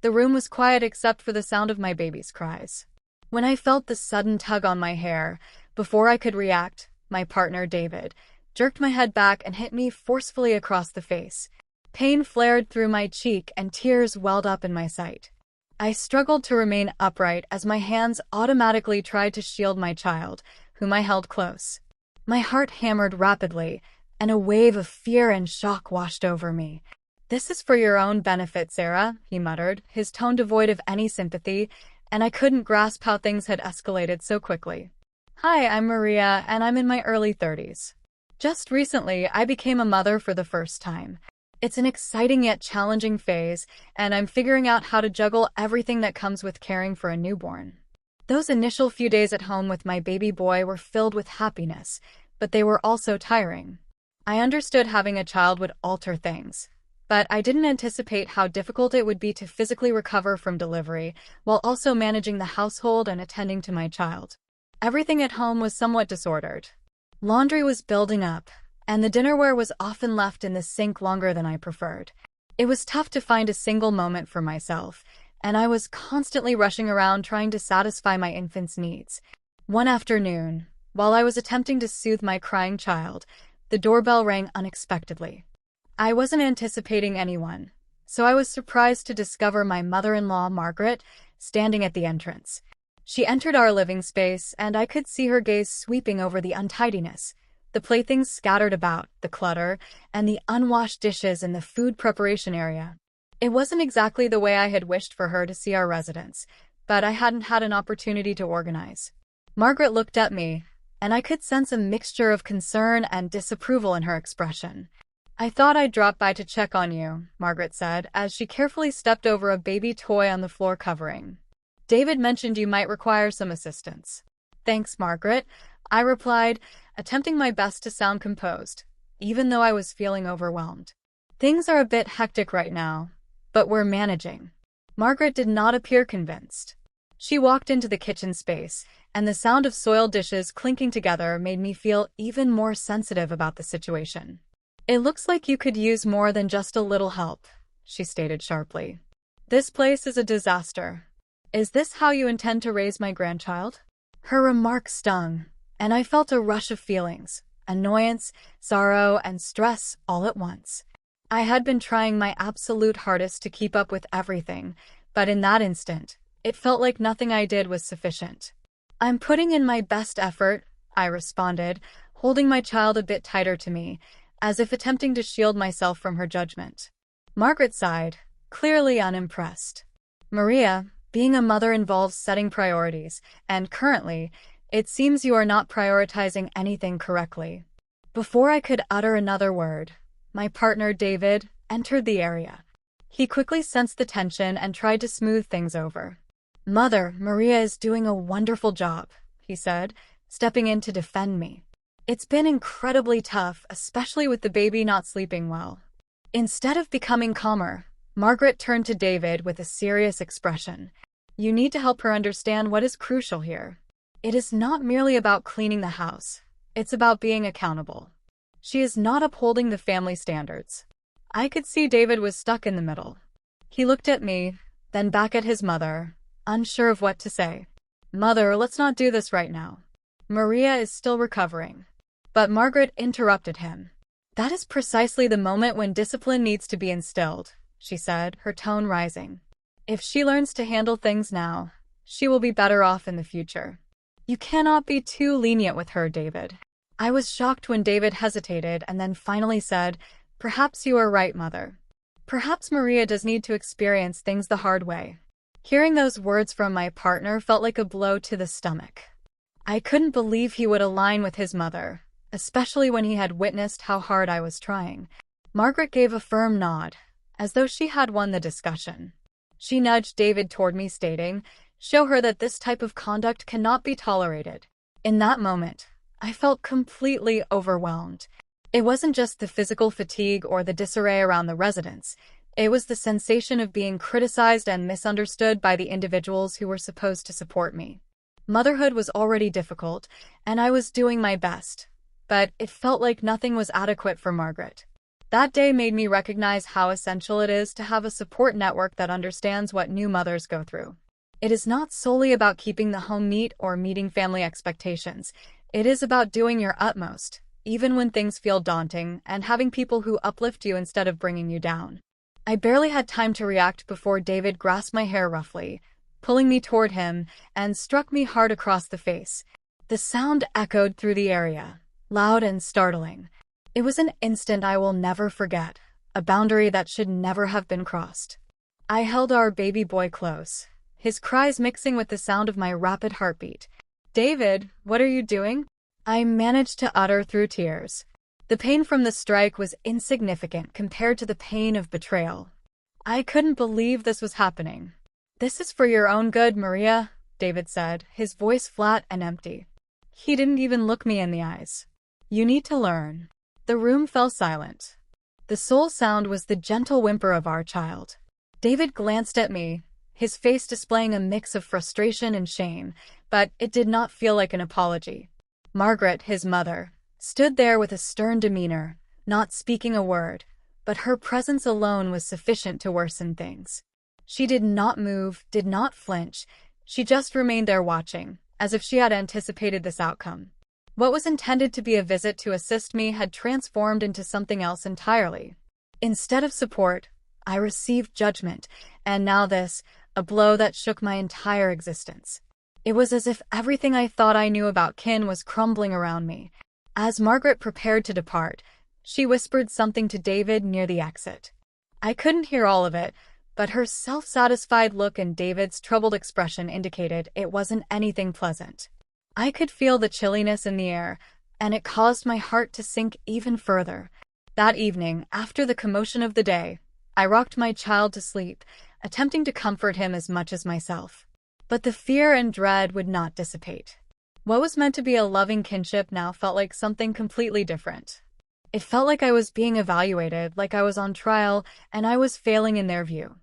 The room was quiet except for the sound of my baby's cries. When I felt the sudden tug on my hair, before I could react, my partner, David, jerked my head back and hit me forcefully across the face. Pain flared through my cheek and tears welled up in my sight. I struggled to remain upright as my hands automatically tried to shield my child, whom I held close. My heart hammered rapidly, and a wave of fear and shock washed over me. "This is for your own benefit, Sarah," he muttered, his tone devoid of any sympathy, and I couldn't grasp how things had escalated so quickly. "Hi, I'm Maria, and I'm in my early 30s. Just recently, I became a mother for the first time. It's an exciting yet challenging phase, and I'm figuring out how to juggle everything that comes with caring for a newborn." Those initial few days at home with my baby boy were filled with happiness, but they were also tiring. I understood having a child would alter things, but I didn't anticipate how difficult it would be to physically recover from delivery while also managing the household and attending to my child. Everything at home was somewhat disordered. Laundry was building up, and the dinnerware was often left in the sink longer than I preferred. It was tough to find a single moment for myself, and I was constantly rushing around trying to satisfy my infant's needs. One afternoon, while I was attempting to soothe my crying child, the doorbell rang unexpectedly. I wasn't anticipating anyone, so I was surprised to discover my mother-in-law, Margaret, standing at the entrance. She entered our living space, and I could see her gaze sweeping over the untidiness, the playthings scattered about, the clutter, and the unwashed dishes in the food preparation area. It wasn't exactly the way I had wished for her to see our residence, but I hadn't had an opportunity to organize. Margaret looked at me, and I could sense a mixture of concern and disapproval in her expression. "I thought I'd drop by to check on you," Margaret said, as she carefully stepped over a baby toy on the floor covering. "David mentioned you might require some assistance." "Thanks, Margaret," I replied, attempting my best to sound composed, even though I was feeling overwhelmed. "Things are a bit hectic right now, but we're managing." Margaret did not appear convinced. She walked into the kitchen space, and the sound of soiled dishes clinking together made me feel even more sensitive about the situation. "It looks like you could use more than just a little help," she stated sharply. "This place is a disaster. Is this how you intend to raise my grandchild?" Her remark stung, and I felt a rush of feelings, annoyance, sorrow, and stress all at once. I had been trying my absolute hardest to keep up with everything, but in that instant, it felt like nothing I did was sufficient. "I'm putting in my best effort," I responded, holding my child a bit tighter to me, as if attempting to shield myself from her judgment. Margaret sighed, clearly unimpressed. "Maria, being a mother involves setting priorities, and currently, it seems you are not prioritizing anything correctly." Before I could utter another word, my partner, David, entered the area. He quickly sensed the tension and tried to smooth things over. "Mother, Maria is doing a wonderful job," he said, stepping in to defend me. "It's been incredibly tough, especially with the baby not sleeping well." Instead of becoming calmer, Margaret turned to David with a serious expression. "You need to help her understand what is crucial here. It is not merely about cleaning the house. It's about being accountable. She is not upholding the family standards." I could see David was stuck in the middle. He looked at me, then back at his mother, unsure of what to say. "Mother, let's not do this right now. Maria is still recovering." But Margaret interrupted him. "That is precisely the moment when discipline needs to be instilled," she said, her tone rising. "If she learns to handle things now, she will be better off in the future. You cannot be too lenient with her, David." I was shocked when David hesitated and then finally said, "Perhaps you are right, Mother. Perhaps Maria does need to experience things the hard way." Hearing those words from my partner felt like a blow to the stomach. I couldn't believe he would align with his mother, especially when he had witnessed how hard I was trying. Margaret gave a firm nod, as though she had won the discussion. She nudged David toward me, stating, "Show her that this type of conduct cannot be tolerated." In that moment, I felt completely overwhelmed. It wasn't just the physical fatigue or the disarray around the residence. It was the sensation of being criticized and misunderstood by the individuals who were supposed to support me. Motherhood was already difficult, and I was doing my best, but it felt like nothing was adequate for Margaret. That day made me recognize how essential it is to have a support network that understands what new mothers go through. It is not solely about keeping the home neat or meeting family expectations. It is about doing your utmost, even when things feel daunting, and having people who uplift you instead of bringing you down. I barely had time to react before David grasped my hair roughly, pulling me toward him, and struck me hard across the face. The sound echoed through the area, loud and startling. It was an instant I will never forget, a boundary that should never have been crossed. I held our baby boy close, his cries mixing with the sound of my rapid heartbeat. "David, what are you doing?" I managed to utter through tears. The pain from the strike was insignificant compared to the pain of betrayal. I couldn't believe this was happening. "This is for your own good, Maria," David said, his voice flat and empty. He didn't even look me in the eyes. "You need to learn." The room fell silent. The sole sound was the gentle whimper of our child. David glanced at me, his face displaying a mix of frustration and shame, but it did not feel like an apology. Margaret, his mother, stood there with a stern demeanor, not speaking a word, but her presence alone was sufficient to worsen things. She did not move, did not flinch. She just remained there watching, as if she had anticipated this outcome. What was intended to be a visit to assist me had transformed into something else entirely. Instead of support, I received judgment, and now this, a blow that shook my entire existence. It was as if everything I thought I knew about kin was crumbling around me. As Margaret prepared to depart, she whispered something to David near the exit. I couldn't hear all of it, but her self-satisfied look and David's troubled expression indicated it wasn't anything pleasant. I could feel the chilliness in the air, and it caused my heart to sink even further. That evening, after the commotion of the day, I rocked my child to sleep, attempting to comfort him as much as myself. But the fear and dread would not dissipate. What was meant to be a loving kinship now felt like something completely different. It felt like I was being evaluated, like I was on trial, and I was failing in their view.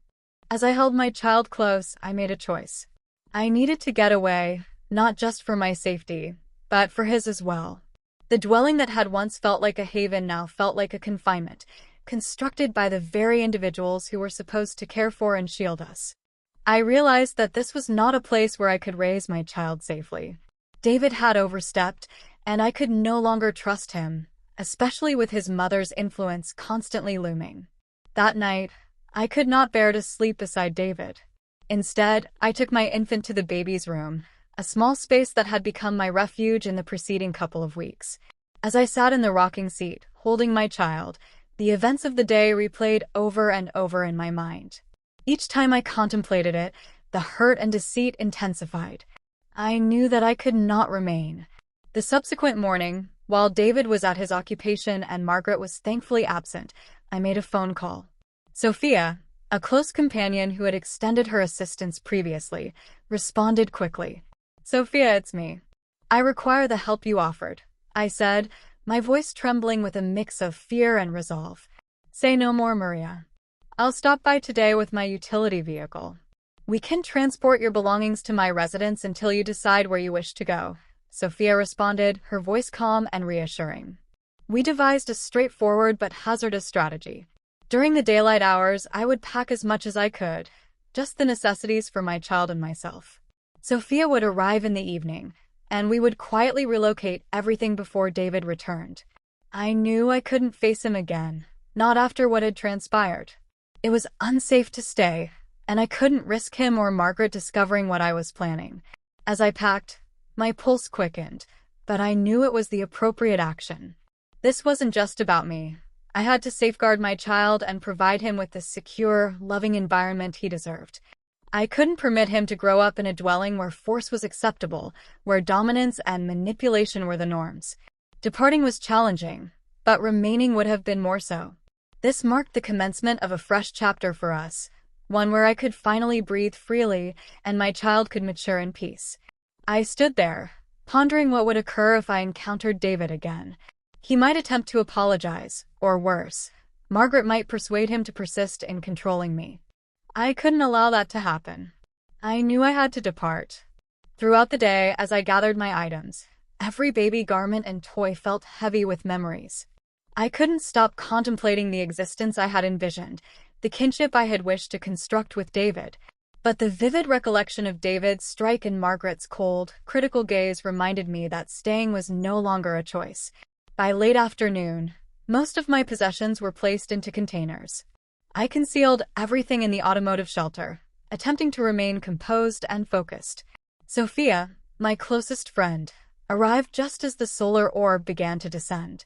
As I held my child close, I made a choice. I needed to get away, not just for my safety, but for his as well. The dwelling that had once felt like a haven now felt like a confinement, constructed by the very individuals who were supposed to care for and shield us. I realized that this was not a place where I could raise my child safely. David had overstepped, and I could no longer trust him, especially with his mother's influence constantly looming. That night, I could not bear to sleep beside David. Instead, I took my infant to the baby's room, a small space that had become my refuge in the preceding couple of weeks. As I sat in the rocking seat, holding my child, the events of the day replayed over and over in my mind. Each time I contemplated it, the hurt and deceit intensified. I knew that I could not remain. The subsequent morning, while David was at his occupation and Margaret was thankfully absent, I made a phone call. Sophia, a close companion who had extended her assistance previously, responded quickly. "Sophia, it's me. I require the help you offered," I said, my voice trembling with a mix of fear and resolve. "Say no more, Maria. I'll stop by today with my utility vehicle. We can transport your belongings to my residence until you decide where you wish to go," Sophia responded, her voice calm and reassuring. We devised a straightforward but hazardous strategy. During the daylight hours, I would pack as much as I could, just the necessities for my child and myself. Sophia would arrive in the evening, and we would quietly relocate everything before David returned. I knew I couldn't face him again, not after what had transpired. It was unsafe to stay, and I couldn't risk him or Margaret discovering what I was planning. As I packed, my pulse quickened, but I knew it was the appropriate action. This wasn't just about me. I had to safeguard my child and provide him with the secure, loving environment he deserved. I couldn't permit him to grow up in a dwelling where force was acceptable, where dominance and manipulation were the norms. Departing was challenging, but remaining would have been more so. This marked the commencement of a fresh chapter for us, one where I could finally breathe freely and my child could mature in peace. I stood there, pondering what would occur if I encountered David again. He might attempt to apologize, or worse, Margaret might persuade him to persist in controlling me. I couldn't allow that to happen. I knew I had to depart. Throughout the day, as I gathered my items, every baby garment and toy felt heavy with memories. I couldn't stop contemplating the existence I had envisioned, the kinship I had wished to construct with David. But the vivid recollection of David's strike and Margaret's cold, critical gaze reminded me that staying was no longer a choice. By late afternoon, most of my possessions were placed into containers. I concealed everything in the automotive shelter, attempting to remain composed and focused. Sophia, my closest friend, arrived just as the solar orb began to descend.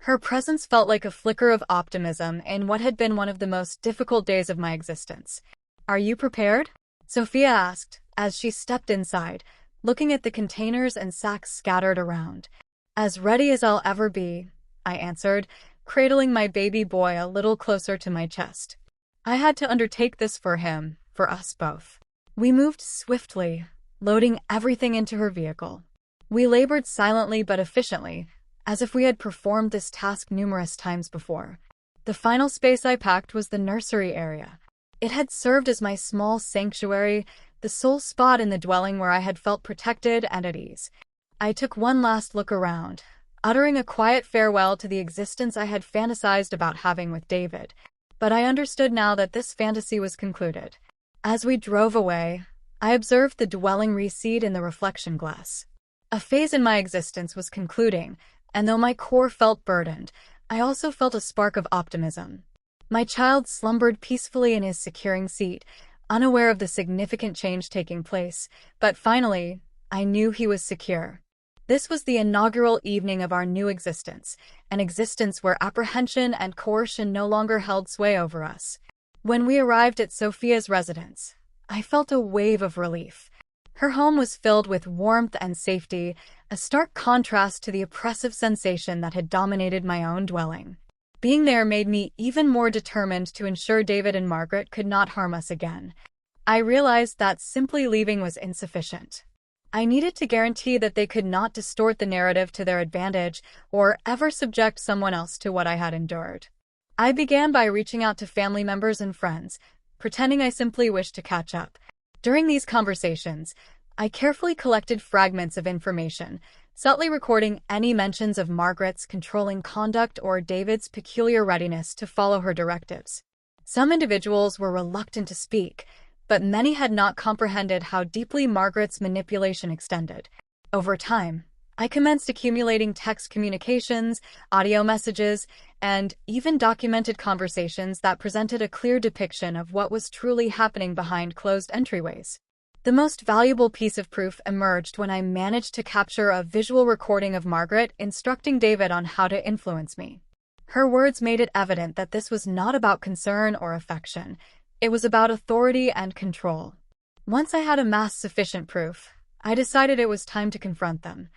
Her presence felt like a flicker of optimism in what had been one of the most difficult days of my existence. "Are you prepared?" Sophia asked, as she stepped inside, looking at the containers and sacks scattered around. "As ready as I'll ever be," I answered, cradling my baby boy a little closer to my chest. I had to undertake this for him, for us both. We moved swiftly, loading everything into her vehicle. We labored silently but efficiently, as if we had performed this task numerous times before. The final space I packed was the nursery area. It had served as my small sanctuary, the sole spot in the dwelling where I had felt protected and at ease. I took one last look around, uttering a quiet farewell to the existence I had fantasized about having with David. But I understood now that this fantasy was concluded. As we drove away, I observed the dwelling recede in the reflection glass. A phase in my existence was concluding, and though my core felt burdened, I also felt a spark of optimism. My child slumbered peacefully in his securing seat, unaware of the significant change taking place, but finally, I knew he was secure. This was the inaugural evening of our new existence, an existence where apprehension and coercion no longer held sway over us. When we arrived at Sophia's residence, I felt a wave of relief. Her home was filled with warmth and safety, a stark contrast to the oppressive sensation that had dominated my own dwelling. Being there made me even more determined to ensure David and Margaret could not harm us again. I realized that simply leaving was insufficient. I needed to guarantee that they could not distort the narrative to their advantage or ever subject someone else to what I had endured. I began by reaching out to family members and friends, pretending I simply wished to catch up. During these conversations, I carefully collected fragments of information, subtly recording any mentions of Margaret's controlling conduct or David's peculiar readiness to follow her directives. Some individuals were reluctant to speak, but many had not comprehended how deeply Margaret's manipulation extended. Over time, I commenced accumulating text communications, audio messages, and even documented conversations that presented a clear depiction of what was truly happening behind closed entryways. The most valuable piece of proof emerged when I managed to capture a visual recording of Margaret instructing David on how to influence me. Her words made it evident that this was not about concern or affection. It was about authority and control. Once I had amassed sufficient proof, I decided it was time to confront them.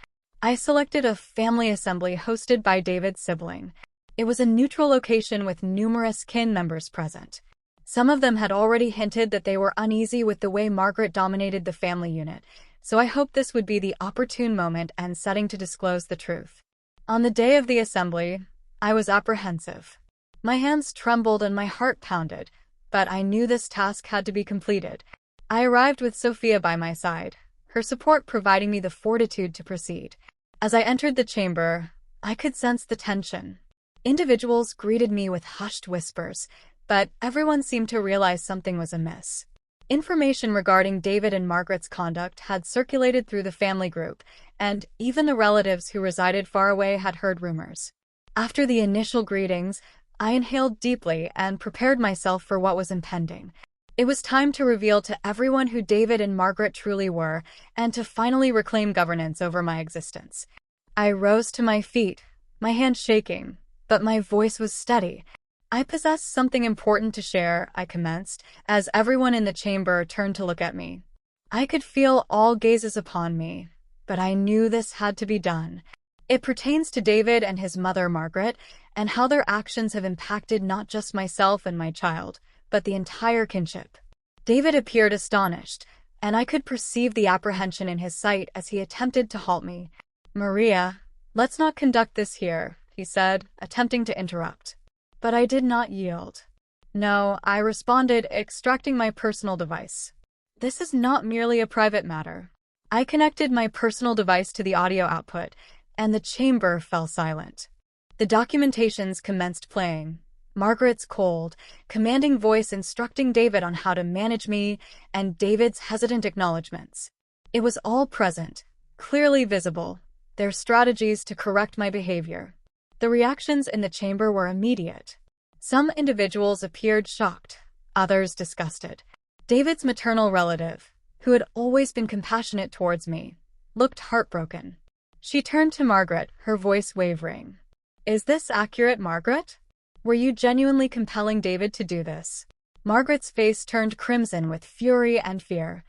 I selected a family assembly hosted by David's sibling. It was a neutral location with numerous kin members present. Some of them had already hinted that they were uneasy with the way Margaret dominated the family unit, so I hoped this would be the opportune moment and setting to disclose the truth. On the day of the assembly, I was apprehensive. My hands trembled and my heart pounded, but I knew this task had to be completed. I arrived with Sophia by my side, her support providing me the fortitude to proceed. As I entered the chamber, I could sense the tension. Individuals greeted me with hushed whispers, but everyone seemed to realize something was amiss. Information regarding David and Margaret's conduct had circulated through the family group, and even the relatives who resided far away had heard rumors. After the initial greetings, I inhaled deeply and prepared myself for what was impending. It was time to reveal to everyone who David and Margaret truly were, and to finally reclaim governance over my existence. I rose to my feet, my hands shaking, but my voice was steady. "I possess something important to share," I commenced, as everyone in the chamber turned to look at me. I could feel all gazes upon me, but I knew this had to be done. It pertains to David and his mother Margaret, and how their actions have impacted not just myself and my child, but the entire kinship. David appeared astonished, and I could perceive the apprehension in his sight as he attempted to halt me. "Maria, let's not conduct this here," he said, attempting to interrupt. But I did not yield. "No," I responded, extracting my personal device. "This is not merely a private matter." I connected my personal device to the audio output, and the chamber fell silent. The documentations commenced playing. Margaret's cold, commanding voice instructing David on how to manage me, and David's hesitant acknowledgments. It was all present, clearly visible, their strategies to correct my behavior. The reactions in the chamber were immediate. Some individuals appeared shocked, others disgusted. David's maternal relative, who had always been compassionate towards me, looked heartbroken. She turned to Margaret, her voice wavering. "Is this accurate, Margaret? Were you genuinely compelling David to do this?" Margaret's face turned crimson with fury and fear.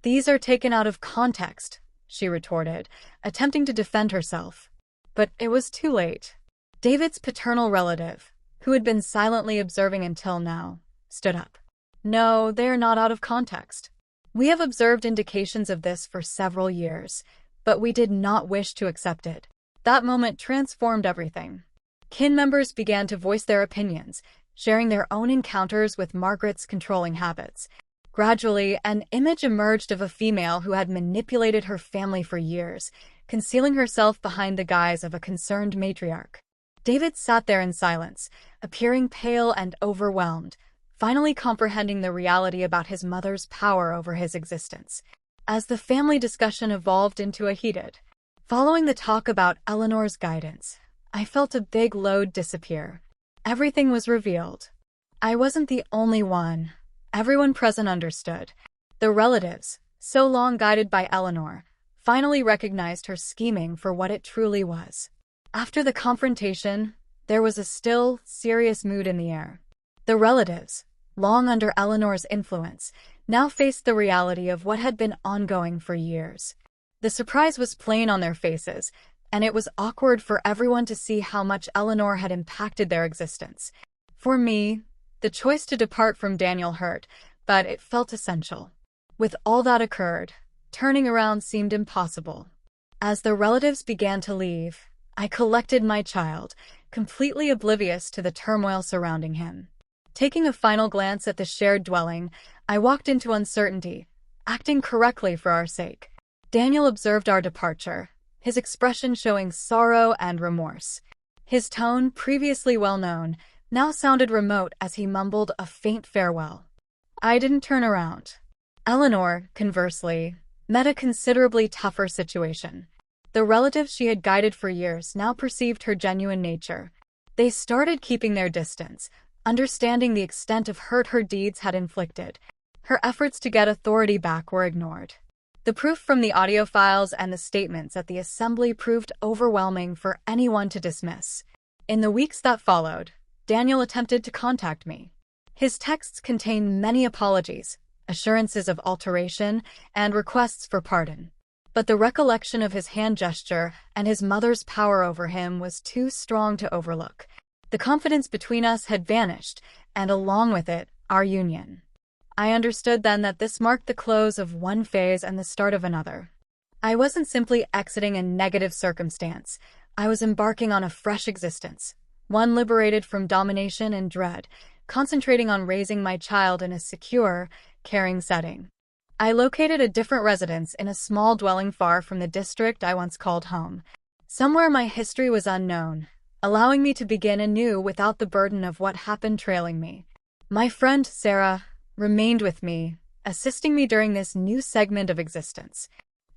"These are taken out of context," she retorted, attempting to defend herself. But it was too late. David's paternal relative, who had been silently observing until now, stood up. "No, they are not out of context. We have observed indications of this for several years, but we did not wish to accept it." That moment transformed everything. Kin members began to voice their opinions, sharing their own encounters with Margaret's controlling habits. Gradually, an image emerged of a female who had manipulated her family for years, concealing herself behind the guise of a concerned matriarch. David sat there in silence, appearing pale and overwhelmed, finally comprehending the reality about his mother's power over his existence. As the family discussion evolved into a heated, following the talk about Eleanor's guidance, I felt a big load disappear. Everything was revealed. I wasn't the only one. Everyone present understood. The relatives, so long guided by Eleanor, finally recognized her scheming for what it truly was. After the confrontation, there was a still, serious mood in the air. The relatives, long under Eleanor's influence, now faced the reality of what had been ongoing for years. The surprise was plain on their faces, and it was awkward for everyone to see how much Eleanor had impacted their existence. For me, the choice to depart from Daniel hurt, but it felt essential. With all that occurred, turning around seemed impossible. As the relatives began to leave, I collected my child, completely oblivious to the turmoil surrounding him. Taking a final glance at the shared dwelling, I walked into uncertainty, acting correctly for our sake. Daniel observed our departure, his expression showing sorrow and remorse. His tone, previously well-known, now sounded remote as he mumbled a faint farewell. I didn't turn around. Eleanor, conversely, met a considerably tougher situation. The relatives she had guided for years now perceived her genuine nature. They started keeping their distance, understanding the extent of hurt her deeds had inflicted. Her efforts to get authority back were ignored. The proof from the audio files and the statements at the assembly proved overwhelming for anyone to dismiss. In the weeks that followed, Daniel attempted to contact me. His texts contained many apologies, assurances of alteration, and requests for pardon. But the recollection of his hand gesture and his mother's power over him was too strong to overlook. The confidence between us had vanished, and along with it, our union. I understood then that this marked the close of one phase and the start of another. I wasn't simply exiting a negative circumstance. I was embarking on a fresh existence, one liberated from domination and dread, concentrating on raising my child in a secure, caring setting. I located a different residence in a small dwelling far from the district I once called home. Somewhere my history was unknown, allowing me to begin anew without the burden of what happened trailing me. My friend, Sarah, remained with me, assisting me during this new segment of existence.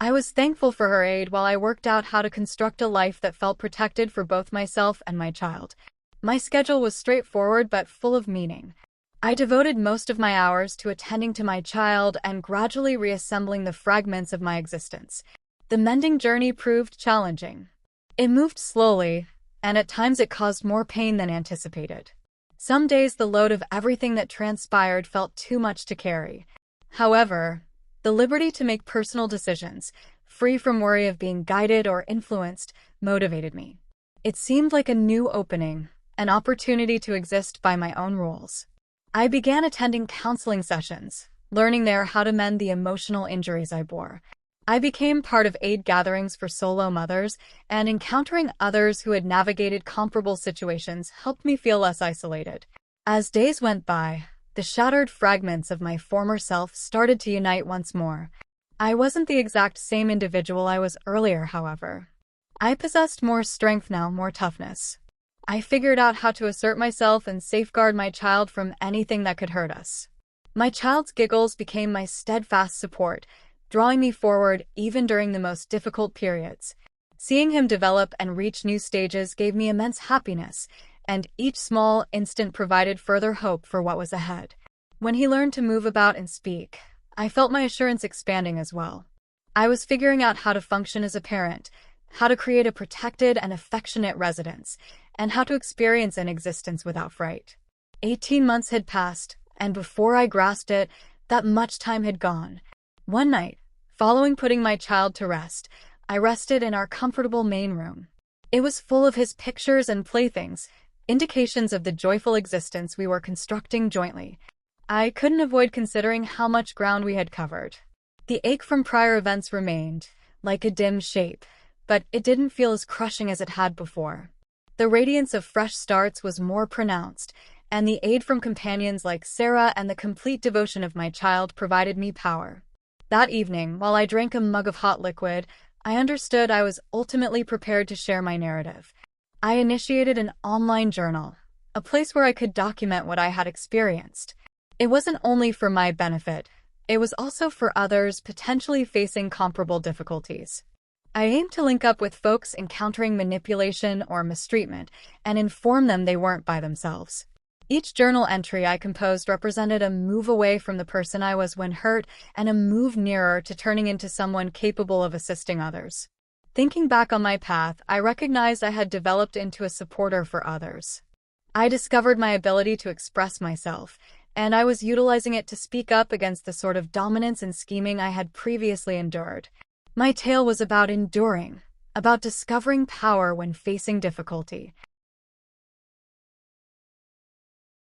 I was thankful for her aid while I worked out how to construct a life that felt protected for both myself and my child. My schedule was straightforward but full of meaning. I devoted most of my hours to attending to my child and gradually reassembling the fragments of my existence. The mending journey proved challenging. It moved slowly, and at times it caused more pain than anticipated. Some days the load of everything that transpired felt too much to carry. However, the liberty to make personal decisions, free from worry of being guided or influenced, motivated me. It seemed like a new opening, an opportunity to exist by my own rules. I began attending counseling sessions, learning there how to mend the emotional injuries I bore. I became part of aid gatherings for solo mothers, and encountering others who had navigated comparable situations helped me feel less isolated. As days went by, the shattered fragments of my former self started to unite once more. I wasn't the exact same individual I was earlier, however. I possessed more strength now, more toughness. I figured out how to assert myself and safeguard my child from anything that could hurt us. My child's giggles became my steadfast support, drawing me forward even during the most difficult periods. Seeing him develop and reach new stages gave me immense happiness, and each small instant provided further hope for what was ahead. When he learned to move about and speak, I felt my assurance expanding as well. I was figuring out how to function as a parent, how to create a protected and affectionate residence, and how to experience an existence without fright. 18 months had passed, and before I grasped it, that much time had gone. One night, following putting my child to rest, I rested in our comfortable main room. It was full of his pictures and playthings, indications of the joyful existence we were constructing jointly. I couldn't avoid considering how much ground we had covered. The ache from prior events remained, like a dim shape, but it didn't feel as crushing as it had before. The radiance of fresh starts was more pronounced, and the aid from companions like Sarah and the complete devotion of my child provided me power. That evening, while I drank a mug of hot liquid, I understood I was ultimately prepared to share my narrative. I initiated an online journal, a place where I could document what I had experienced. It wasn't only for my benefit, it was also for others potentially facing comparable difficulties. I aimed to link up with folks encountering manipulation or mistreatment and inform them they weren't by themselves. Each journal entry I composed represented a move away from the person I was when hurt and a move nearer to turning into someone capable of assisting others. Thinking back on my path, I recognized I had developed into a supporter for others. I discovered my ability to express myself, and I was utilizing it to speak up against the sort of dominance and scheming I had previously endured. My tale was about enduring, about discovering power when facing difficulty.